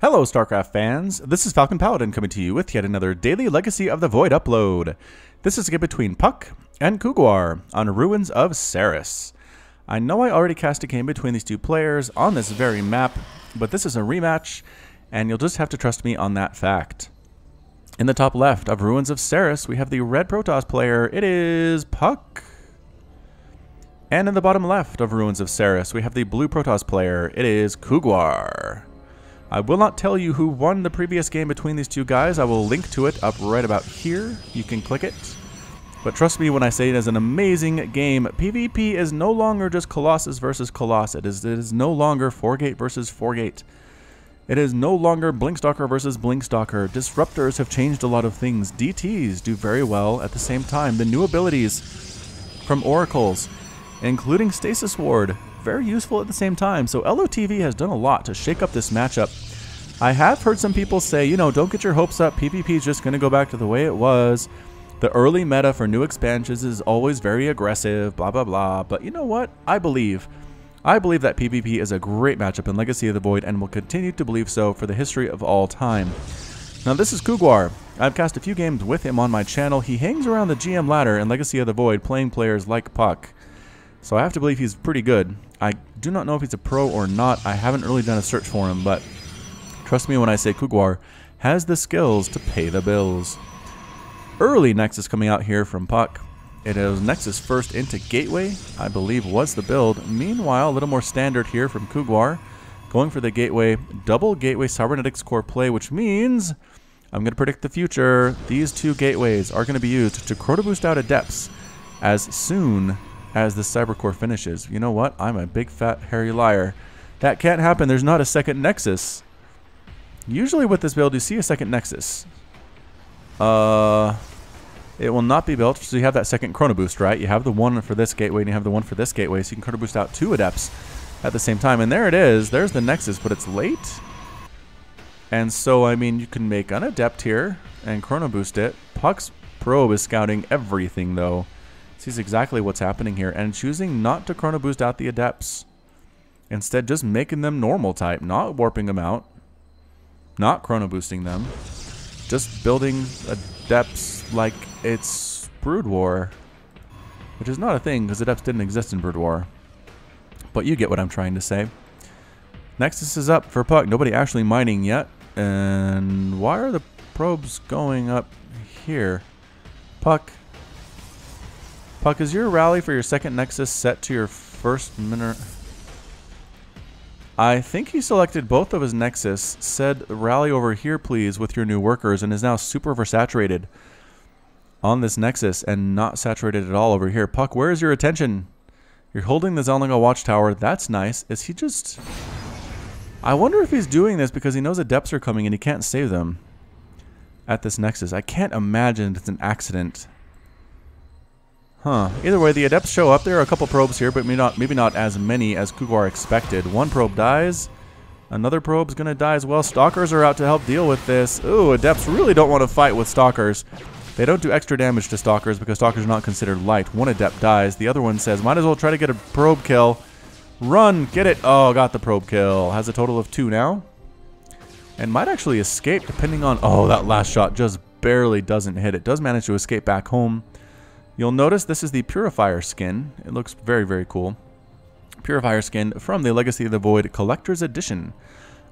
Hello StarCraft fans, this is Falcon Paladin coming to you with yet another daily Legacy of the Void upload. This is a game between puCK and Couguar on Ruins of Seras. I know I already cast a game between these two players on this very map, but this is a rematch, and you'll just have to trust me on that fact. In the top left of Ruins of Seras, we have the red Protoss player, it is puCK. And in the bottom left of Ruins of Seras, we have the blue Protoss player, it is Couguar. I will not tell you who won the previous game between these two guys. I will link to it up right about here. You can click it. But trust me when I say it is an amazing game. PvP is no longer just Colossus versus Colossus. It is no longer 4-gate versus 4-gate. It is no longer Blinkstalker versus Blinkstalker. Disruptors have changed a lot of things. DTs do very well at the same time. The new abilities from Oracles, including Stasis Ward, very useful at the same time. So LOTV has done a lot to shake up this matchup. I have heard some people say, you know, don't get your hopes up. PvP is just going to go back to the way it was. The early meta for new expansions is always very aggressive, blah, blah, blah. But you know what? I believe that PvP is a great matchup in Legacy of the Void and will continue to believe so for the history of all time. Now this is Couguar. I've cast a few games with him on my channel. He hangs around the GM ladder in Legacy of the Void playing players like puCK. So I have to believe he's pretty good. I do not know if he's a pro or not. I haven't really done a search for him, but trust me when I say Couguar has the skills to pay the bills. Early Nexus coming out here from puCK. It is Nexus first into Gateway, I believe was the build. Meanwhile, a little more standard here from Couguar, going for the Gateway, double Gateway Cybernetics core play, which means I'm going to predict the future. These two Gateways are going to be used to chrono boost out Adepts as soon as the Cybercore finishes. You know what? I'm a big fat hairy liar. That can't happen. There's not a second Nexus. Usually with this build you see a second Nexus. It will not be built, so you have that second chrono boost, right? You have the one for this gateway and you have the one for this gateway, so you can chrono boost out two Adepts at the same time. And there it is. There's the Nexus, but it's late. And so, I mean, you can make an Adept here and chrono boost it. puCK's probe is scouting everything though. Sees exactly what's happening here and choosing not to chrono boost out the Adepts. Instead, just making them normal type, not warping them out, not chrono boosting them, just building Adepts like it's Brood War, which is not a thing because Adepts didn't exist in Brood War. But you get what I'm trying to say. Nexus is up for puCK. Nobody actually mining yet. And why are the probes going up here? puCK, is your rally for your second Nexus set to your first mineral? I think he selected both of his Nexus, said rally over here please with your new workers, and is now super oversaturated on this Nexus and not saturated at all over here. puCK, where is your attention? You're holding the Zelninga Watchtower. That's nice. Is he just... I wonder if he's doing this because he knows Adepts are coming and he can't save them at this Nexus. I can't imagine it's an accident. Huh. Either way, the Adepts show up. There are a couple probes here, but maybe not as many as Couguar expected. One probe dies. Another probe's going to die as well. Stalkers are out to help deal with this. Ooh, Adepts really don't want to fight with Stalkers. They don't do extra damage to Stalkers because Stalkers are not considered light. One Adept dies. The other one says, might as well try to get a probe kill. Run! Get it! Oh, got the probe kill. Has a total of 2 now. And might actually escape depending on... Oh, that last shot just barely doesn't hit. It does manage to escape back home. You'll notice this is the Purifier skin. It looks very, very cool. Purifier skin from the Legacy of the Void Collector's Edition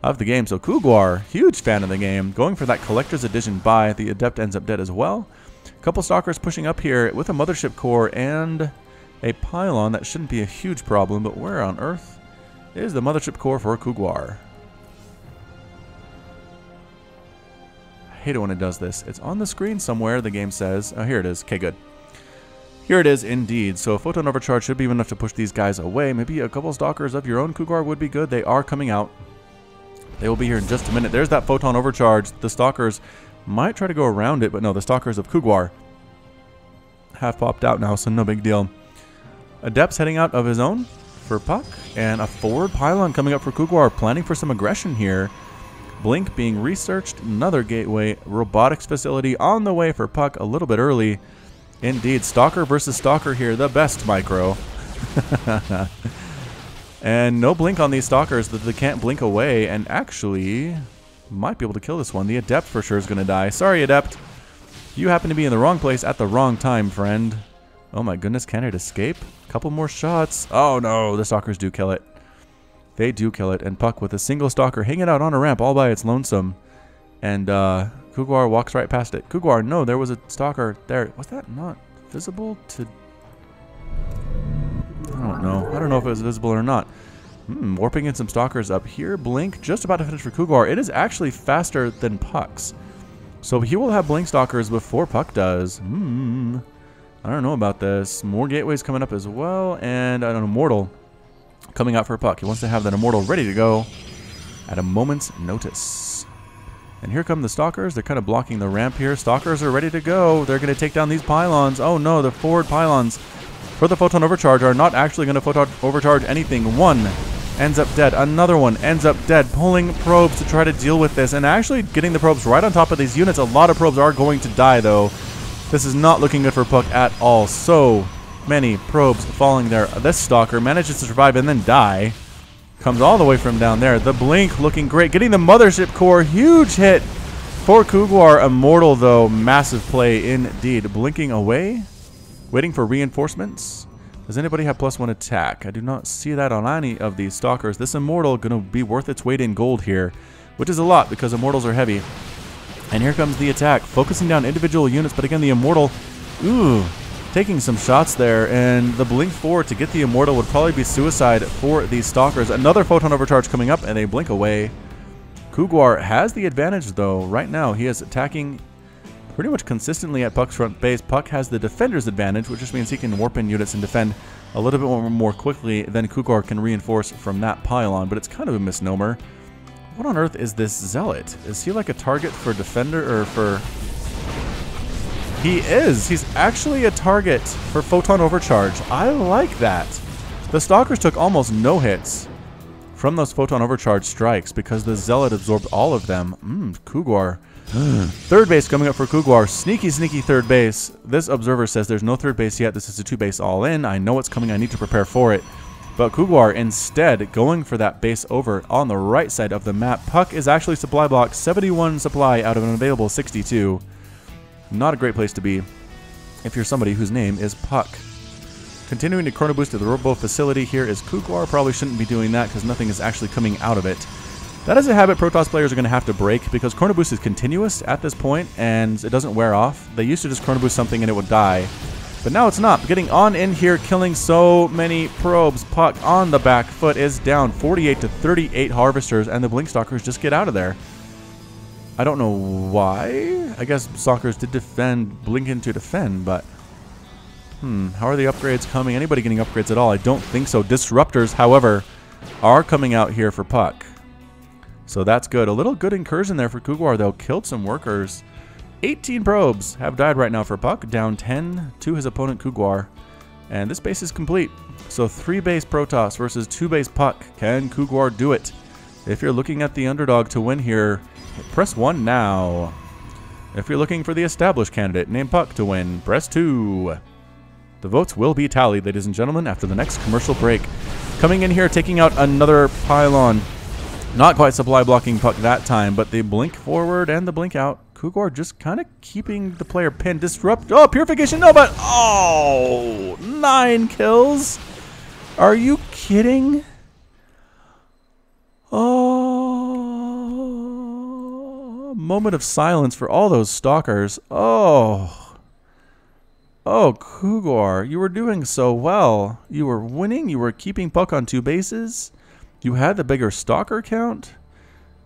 of the game. So Couguar, huge fan of the game, going for that Collector's Edition buy. The Adept ends up dead as well. A couple Stalkers pushing up here with a Mothership Core and a Pylon. That shouldn't be a huge problem, but where on earth is the Mothership Core for Couguar? I hate it when it does this. It's on the screen somewhere, the game says. Oh, here it is. Okay, good. Here it is indeed. So a Photon Overcharge should be enough to push these guys away. Maybe a couple Stalkers of your own Couguar would be good. They are coming out. They will be here in just a minute. There's that Photon Overcharge. The Stalkers might try to go around it, but no, the Stalkers of Couguar have popped out now, so no big deal. Adepts heading out of his own for puCK, and a forward Pylon coming up for Couguar, planning for some aggression here. Blink being researched. Another Gateway Robotics Facility on the way for puCK a little bit early. Indeed, Stalker versus Stalker here, the best micro. And no blink on these Stalkers, that they can't blink away. And actually, might be able to kill this one. The Adept for sure is going to die. Sorry, Adept. You happen to be in the wrong place at the wrong time, friend. Oh my goodness, can it escape? Couple more shots. Oh no, the Stalkers do kill it. They do kill it. And puCK with a single Stalker hanging out on a ramp all by its lonesome. And Couguar walks right past it. Couguar, no, there was a Stalker there. Was that not visible to... I don't know. I don't know if it was visible or not. Warping in some Stalkers up here. Blink just about to finish for Couguar. It is actually faster than puCK's. So he will have Blink Stalkers before puCK does. I don't know about this. More gateways coming up as well. And an Immortal coming out for puCK. He wants to have that Immortal ready to go at a moment's notice. And here come the Stalkers. They're kind of blocking the ramp here. Stalkers are ready to go. They're going to take down these pylons. Oh no, the forward pylons for the Photon Overcharge are not actually going to Photon Overcharge anything. One ends up dead. Another one ends up dead. Pulling probes to try to deal with this. And actually getting the probes right on top of these units. A lot of probes are going to die though. This is not looking good for puCK at all. So many probes falling there. This Stalker manages to survive and then die. Comes all the way from down there. The Blink looking great. Getting the Mothership Core. Huge hit for Couguar. Immortal though. Massive play indeed. Blinking away. Waiting for reinforcements. Does anybody have +1 attack? I do not see that on any of these Stalkers. This Immortal going to be worth its weight in gold here, which is a lot because Immortals are heavy. And here comes the attack, focusing down individual units, but again the Immortal, taking some shots there, and the Blink forward to get the Immortal would probably be suicide for these Stalkers. Another Photon Overcharge coming up, and they blink away. Couguar has the advantage though. Right now he is attacking pretty much consistently at puCK's front base. puCK has the defender's advantage, which just means he can warp in units and defend a little bit more quickly than Couguar can reinforce from that pylon, but it's kind of a misnomer. What on earth is this Zealot? Is he like a target for defender or for... He is! He's actually a target for Photon Overcharge. I like that. The Stalkers took almost no hits from those Photon Overcharge strikes because the Zealot absorbed all of them. Couguar. Third base coming up for Couguar. Sneaky, sneaky third base. This observer says there's no third base yet. This is a 2-base all-in. I know it's coming. I need to prepare for it. But Couguar instead going for that base over on the right side of the map. puCK is actually supply block. 71 supply out of an available 62. Not a great place to be if you're somebody whose name is puCK. Continuing to chrono boost to the Robo facility here is Couguar. Probably shouldn't be doing that because nothing is actually coming out of it. That is a habit Protoss players are going to have to break because chrono boost is continuous at this point and it doesn't wear off. They used to just chrono boost something and it would die. But now it's not. Getting on in here, killing so many probes. puCK on the back foot is down 48 to 38 harvesters, and the Blink Stalkers just get out of there. I don't know why. I guess Stalkers did defend, blink in to defend, but... how are the upgrades coming? Anybody getting upgrades at all? I don't think so. Disruptors, however, are coming out here for puCK. So that's good. A little good incursion there for Couguar, though. Killed some workers. 18 probes have died right now for puCK, down 10 to his opponent Couguar. And this base is complete. So 3-base Protoss versus 2-base puCK. Can Couguar do it? If you're looking at the underdog to win here, press 1 now. If you're looking for the established candidate named puCK to win, press 2. The votes will be tallied, ladies and gentlemen, after the next commercial break. Coming in here, taking out another pylon. Not quite supply blocking puCK that time, but the blink forward and the blink out. Couguar just kind of keeping the player pinned. Disrupt. Oh, Purification. No, but... Oh! 9 kills? Are you kidding? Oh... Moment of silence for all those Stalkers. Oh... Oh, Couguar, you were doing so well. You were winning. You were keeping puCK on 2 bases. You had the bigger Stalker count.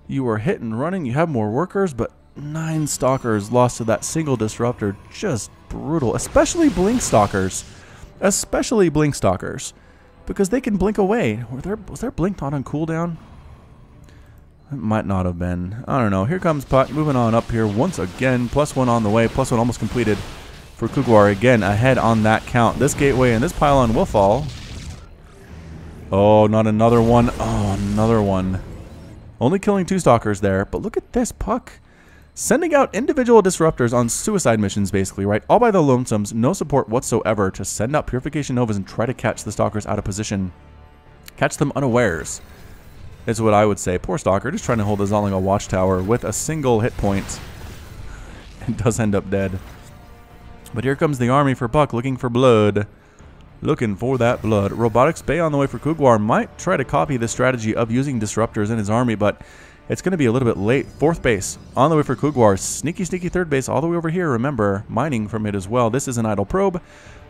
You were hit and running. You have more workers, but 9 Stalkers lost to that single Disruptor. Just brutal. Especially Blink Stalkers. Especially Blink Stalkers. Because they can blink away. Was their blink not on cooldown? It might not have been. I don't know. Here comes puCK. Moving on up here once again. +1 on the way. +1 almost completed for Couguar. Again, ahead on that count. This gateway and this pylon will fall. Oh, not another one. Oh, another one. Only killing 2 Stalkers there. But look at this, puCK. Sending out individual Disruptors on suicide missions, basically, right? All by the lonesomes. No support whatsoever to send out Purification Novas and try to catch the Stalkers out of position. Catch them unawares. is what I would say. Poor Stalker, just trying to hold a Zollinga Watchtower with a single hit point. And does end up dead. But here comes the army for puCK, looking for blood. Looking for that blood. Robotics Bay on the way for Couguar. Might try to copy the strategy of using disruptors in his army, but it's going to be a little bit late. Fourth base on the way for Couguar. Sneaky, sneaky third base all the way over here. Remember, mining from it as well. This is an idle probe.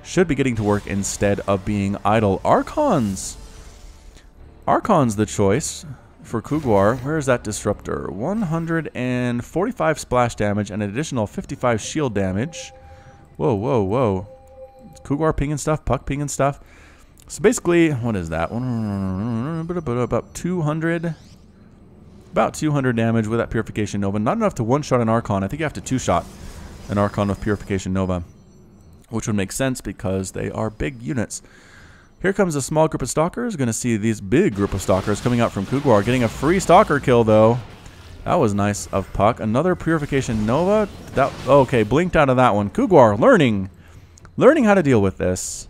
Should be getting to work instead of being idle. Archons. Archon's the choice for Couguar. Where is that disruptor? 145 splash damage and an additional 55 shield damage. Whoa, whoa, whoa. Couguar pinging stuff, puCK pinging stuff. So basically, what is that? About 200 damage with that Purification Nova. Not enough to one-shot an Archon. I think you have to two-shot an Archon with Purification Nova, which would make sense because they are big units. Here comes a small group of Stalkers. Going to see these big group of Stalkers coming out from Couguar. Getting a free Stalker kill, though. That was nice of puCK. Another Purification Nova. Okay, blinked out of that one. Couguar learning how to deal with this.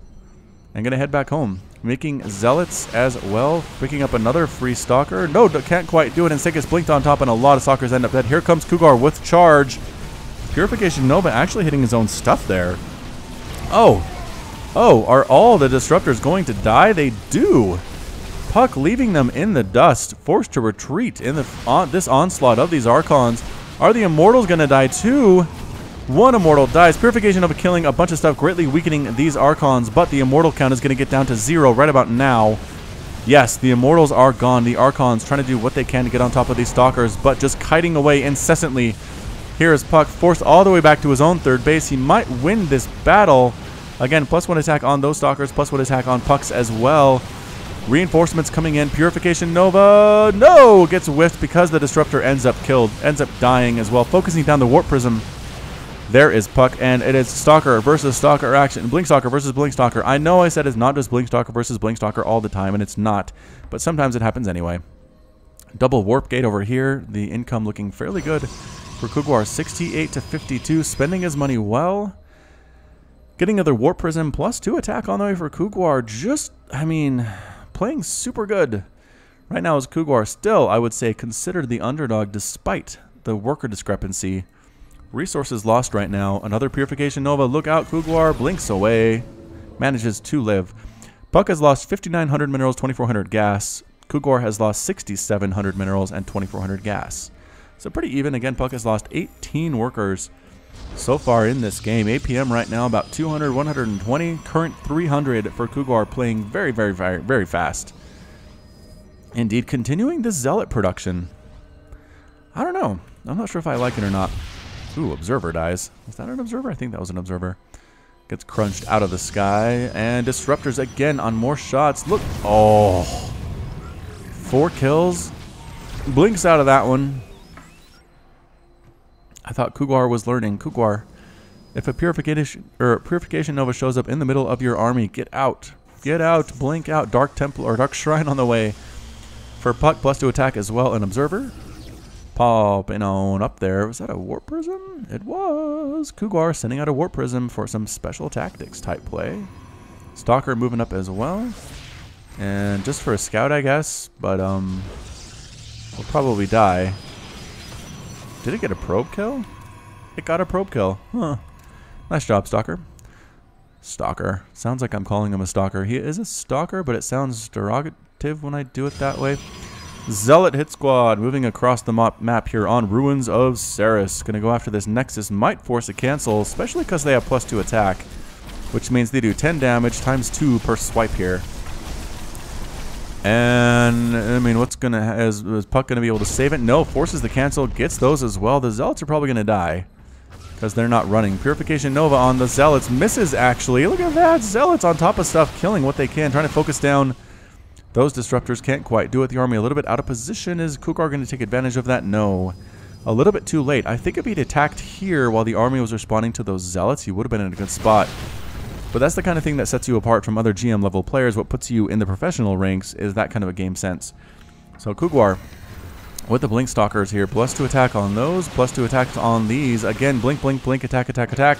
I'm going to head back home. Making Zealots as well. Picking up another free Stalker. No, can't quite do it. Instead gets blinked on top and a lot of Stalkers end up dead. Here comes Couguar with charge. Purification Nova actually hitting his own stuff there. Oh, are all the Disruptors going to die? They do. puCK leaving them in the dust, forced to retreat in this onslaught of these Archons. Are the Immortals going to die too? One Immortal dies. Purification Nova killing a bunch of stuff, greatly weakening these Archons, but the Immortal count is going to get down to 0 right about now. Yes, the Immortals are gone. The Archons trying to do what they can to get on top of these Stalkers, but just kiting away incessantly. Here is puCK forced all the way back to his own third base. He might win this battle. Again, +1 attack on those Stalkers, +1 attack on puCKs as well. Reinforcements coming in. Purification Nova, no! Gets whiffed because the Disruptor ends up dying as well. Focusing down the Warp Prism. There is puCK, and it is Stalker versus Stalker action. Blink Stalker versus Blink Stalker. I know I said it's not just Blink Stalker versus Blink Stalker all the time, and it's not. But sometimes it happens anyway. Double Warp Gate over here. The income looking fairly good for Couguar. 68 to 52. Spending his money well. Getting another Warp Prism +2 attack on the way for Couguar. Just, I mean, playing super good. Right now is Couguar still, I would say, considered the underdog despite the worker discrepancy. Resources lost right now. Another Purification Nova. Look out, Couguar. Blinks away. Manages to live. puCK has lost 5,900 minerals, 2,400 gas. Couguar has lost 6,700 minerals and 2,400 gas. So pretty even. Again, puCK has lost 18 workers so far in this game. APM right now about 200, 120. Current 300 for Couguar, playing very, very, very, very fast. Indeed, continuing the Zealot production. I don't know. I'm not sure if I like it or not. Ooh, Observer dies. Was that an Observer? I think that was an Observer. Gets crunched out of the sky. And Disruptors again on more shots. Look. Oh. 4 kills. Blinks out of that one. I thought Couguar was learning. Couguar, if a Purification Nova shows up in the middle of your army, get out. Get out. Blink out. Dark Temple or Dark Shrine on the way. For puCK, +2 attack as well. An Observer. Popping on up there. Was that a Warp Prism? It was. Couguar sending out a Warp Prism for some special tactics type play. Stalker moving up as well. And just for a scout, I guess. But, will probably die. Did it get a probe kill? It got a probe kill. Huh. Nice job, Stalker. Stalker. Sounds like I'm calling him a stalker. He is a stalker, but it sounds derogative when I do it that way. Zealot hit squad moving across the map here on Ruins of Seras. Going to go after this Nexus. Might force a cancel, especially because they have +2 attack, which means they do 10 damage times 2 per swipe here. And I mean, is puCK going to be able to save it? No, forces the cancel, gets those as well. The Zealots are probably going to die because they're not running. Purification Nova on the Zealots misses actually. Look at that, Zealots on top of stuff, killing what they can, trying to focus down. Those Disruptors can't quite do it. The army a little bit out of position. Is Cougar going to take advantage of that? No. A little bit too late. I think if he'd attacked here while the army was responding to those Zealots, he would have been in a good spot. But that's the kind of thing that sets you apart from other GM level players. What puts you in the professional ranks is that kind of a game sense. So Cougar with the Blink Stalkers here. +2 attack on those. +2 attacks on these. Again, blink, blink, blink, attack, attack, attack.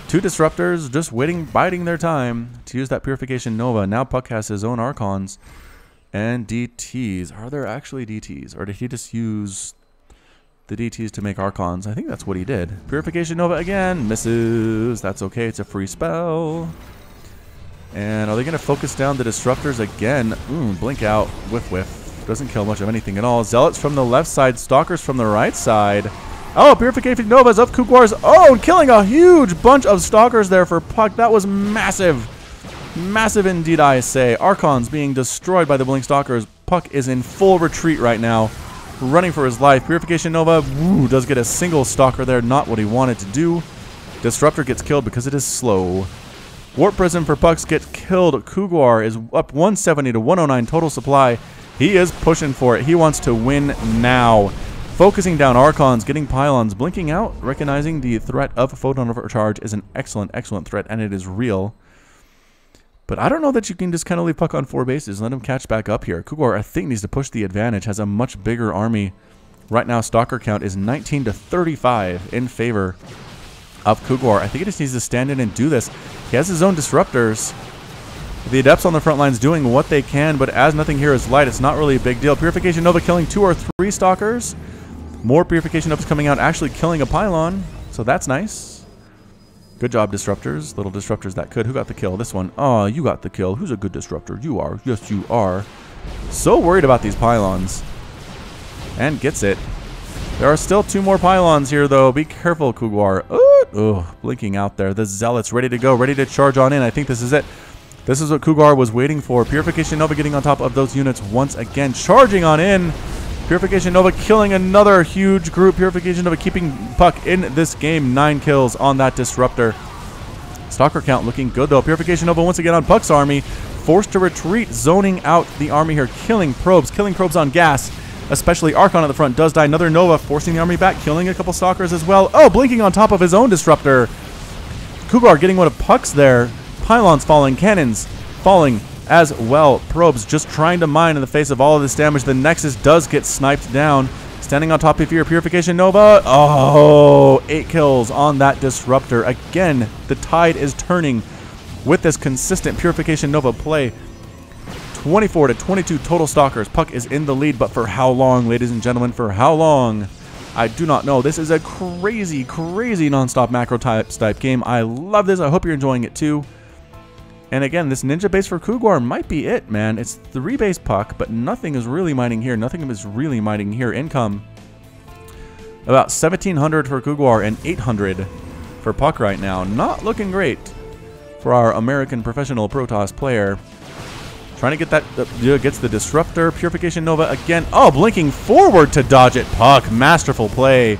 2 Disruptors just waiting, biding their time to use that Purification Nova. Now puCK has his own Archons. And DTs. Are there actually DTs? Or did he just use the DTs to make Archons? I think that's what he did. Purification Nova again. Misses. That's okay. It's a free spell. And are they going to focus down the Disruptors again? Blink out. Whiff whiff. Doesn't kill much of anything at all. Zealots from the left side. Stalkers from the right side. Oh, Purification Novas of Couguar's own. Killing a huge bunch of Stalkers there for puCK. That was massive. Massive indeed, I say. Archons being destroyed by the Blink Stalkers. puCK is in full retreat right now, running for his life. Purification Nova does get a single Stalker there, not what he wanted to do. Disruptor gets killed because it is slow. Warp Prism for puCK gets killed. Cougar is up 170 to 109 total supply. He is pushing for it. He wants to win now. Focusing down Archons, getting Pylons, blinking out, recognizing the threat of Photon Overcharge is an excellent, excellent threat, and it is real. But I don't know that you can just kind of leave puCK on 4 bases. Let him catch back up here. Cougar, I think, needs to push the advantage. Has a much bigger army. Right now, Stalker count is 19 to 35 in favor of Cougar. I think he just needs to stand in and do this. He has his own Disruptors. The Adepts on the front lines doing what they can, but as nothing here is light, it's not really a big deal. Purification Nova killing 2 or 3 Stalkers. More Purification Novas coming out, actually killing a Pylon. So that's nice. Good job, Disruptors. Little Disruptors that could. Who got the kill? This one. Oh, you got the kill. Who's a good Disruptor? You are. Yes, you are. So worried about these Pylons. And gets it. There are still 2 more Pylons here, though. Be careful, Cougar. Oh, blinking out there. The Zealots ready to go. Ready to charge on in. I think this is it. This is what Cougar was waiting for. Purification Nova getting on top of those units once again. Charging on in. Purification Nova killing another huge group. Purification Nova keeping puCK in this game. 9 kills on that Disruptor. Stalker count looking good, though. Purification Nova once again on puCK's army. Forced to retreat, zoning out the army here. Killing probes on gas. Especially Archon at the front does die. Another Nova forcing the army back. Killing a couple Stalkers as well. Oh, blinking on top of his own Disruptor. Cougar getting one of puCK's there. Pylons falling. Cannons falling as well. Probes just trying to mine in the face of all of this damage. The Nexus does get sniped down. Standing on top of your Purification Nova. Oh, 8 kills on that Disruptor. Again, the tide is turning with this consistent Purification Nova play. 24 to 22 total Stalkers. puCK is in the lead, but for how long, ladies and gentlemen? For how long? I do not know. This is a crazy, crazy non-stop macro type game. I love this. I hope you're enjoying it too. And again, this ninja base for Cougar might be it, man. It's 3 base puCK, but nothing is really mining here. Nothing is really mining here. Income about 1,700 for Cougar and 800 for puCK right now. Not looking great for our American professional Protoss player. Trying to get that, gets the Disruptor. Purification Nova again. Oh, blinking forward to dodge it. puCK, masterful play.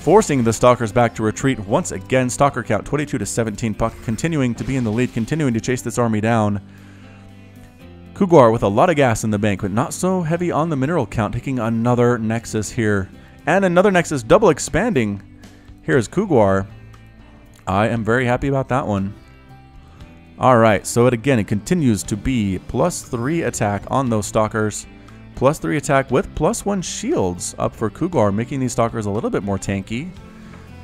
Forcing the Stalkers back to retreat once again. Stalker count 22 to 17. puCK continuing to be in the lead, continuing to chase this army down. Cougar with a lot of gas in the bank, but not so heavy on the mineral count, taking another Nexus here. And another Nexus double expanding. Here's Cougar. I am very happy about that one. Alright, so it continues to be +3 attack on those Stalkers. +3 attack with +1 shields up for Cougar, making these Stalkers a little bit more tanky.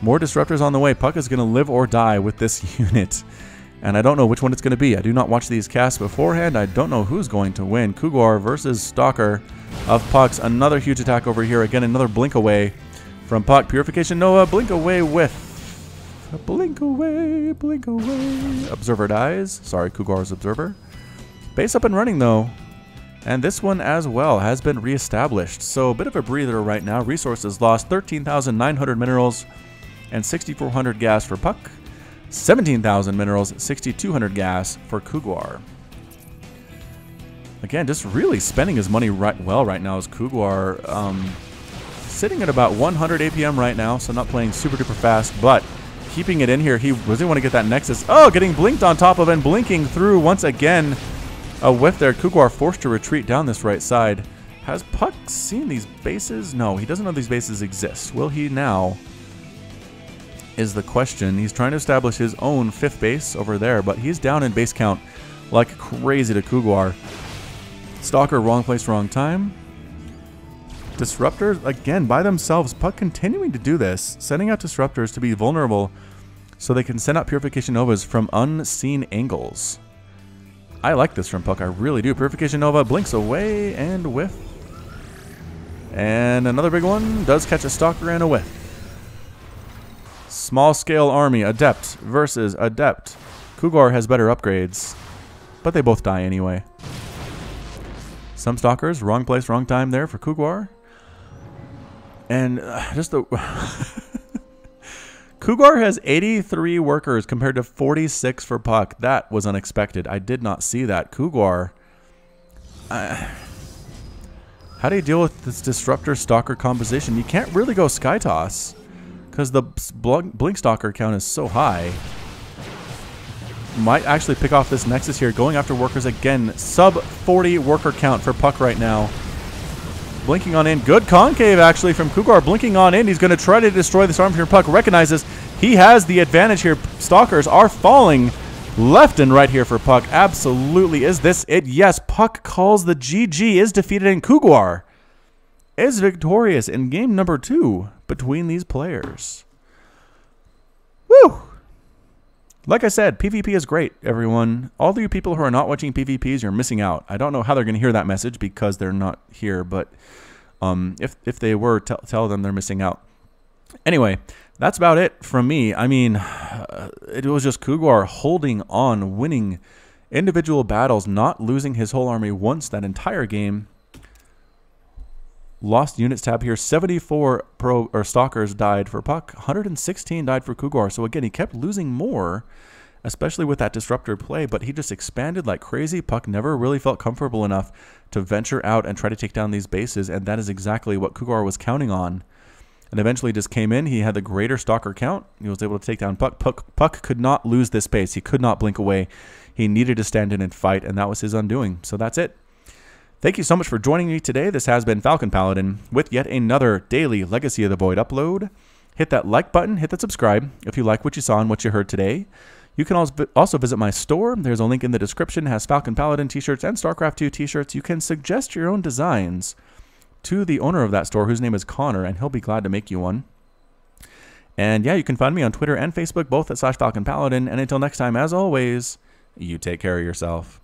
More Disruptors on the way. puCK is going to live or die with this unit. And I don't know which one it's going to be. I do not watch these casts beforehand. I don't know who's going to win. Cougar versus Stalker of puCK's. Another huge attack over here. Again, another blink away from puCK. Purification Nova, blink away with... Blink away, blink away. Observer dies. Sorry, Cougar's Observer. Base up and running, though. And this one as well has been reestablished. So a bit of a breather right now. Resources lost. 13,900 minerals and 6,400 gas for puCK. 17,000 minerals, 6,200 gas for Cougar. Again, just really spending his money well right now as Cougar. Sitting at about 100 APM right now, so not playing super duper fast, but keeping it in here. He doesn't want to get that Nexus. Oh, getting blinked on top of and blinking through once again. A whiff there. Cougar forced to retreat down this right side. Has puCK seen these bases? No, he doesn't know these bases exist. Will he now? Is the question. He's trying to establish his own 5th base over there, but he's down in base count like crazy to Cougar. Stalker, wrong place, wrong time. Disruptors, again, by themselves. puCK continuing to do this, sending out Disruptors to be vulnerable so they can send out Purification Novas from unseen angles. I like this from puCK. I really do. Purification Nova blinks away and whiff. And another big one does catch a Stalker and a whiff. Small scale army, Adept versus Adept. Cougar has better upgrades, but they both die anyway. Some Stalkers, wrong place, wrong time there for Cougar. And just the... Cougar has 83 workers compared to 46 for puCK. That was unexpected. I did not see that. Cougar... how do you deal with this Disruptor Stalker composition? You can't really go Sky Toss because the Blink Stalker count is so high. Might actually pick off this Nexus here. Going after workers again. Sub 40 worker count for puCK right now. Blinking on in. Good concave actually from Cougar. Blinking on in. He's going to try to destroy this arm from puCK. Recognizes he has the advantage here. Stalkers are falling left and right here for puCK. Absolutely. Is this it? Yes. puCK calls the GG. Is defeated, and Cougar is victorious in game number 2 between these players. Woo! Like I said, PvP is great, everyone. All of you people who are not watching PvPs, you're missing out. I don't know how they're going to hear that message because they're not here, but if they were, tell them they're missing out. Anyway, that's about it from me. I mean, it was just Cougar holding on, winning individual battles, not losing his whole army once that entire game. Lost units tab here. 74 Stalkers died for puCK. 116 died for Cougar. So again, he kept losing more, especially with that Disruptor play, but he just expanded like crazy. puCK never really felt comfortable enough to venture out and try to take down these bases, and that is exactly what Cougar was counting on. And eventually just came in. He had the greater Stalker count. He was able to take down puCK. puCK could not lose this base. He could not blink away. He needed to stand in and fight, and that was his undoing. So that's it. Thank you so much for joining me today. This has been Falcon Paladin with yet another daily Legacy of the Void upload. Hit that like button, hit that subscribe if you like what you saw and what you heard today. You can also visit my store. There's a link in the description. It has Falcon Paladin t-shirts and StarCraft 2 t-shirts. You can suggest your own designs to the owner of that store, whose name is Connor, and he'll be glad to make you one. And yeah, you can find me on Twitter and Facebook, both at /Falcon Paladin. And until next time, as always, you take care of yourself.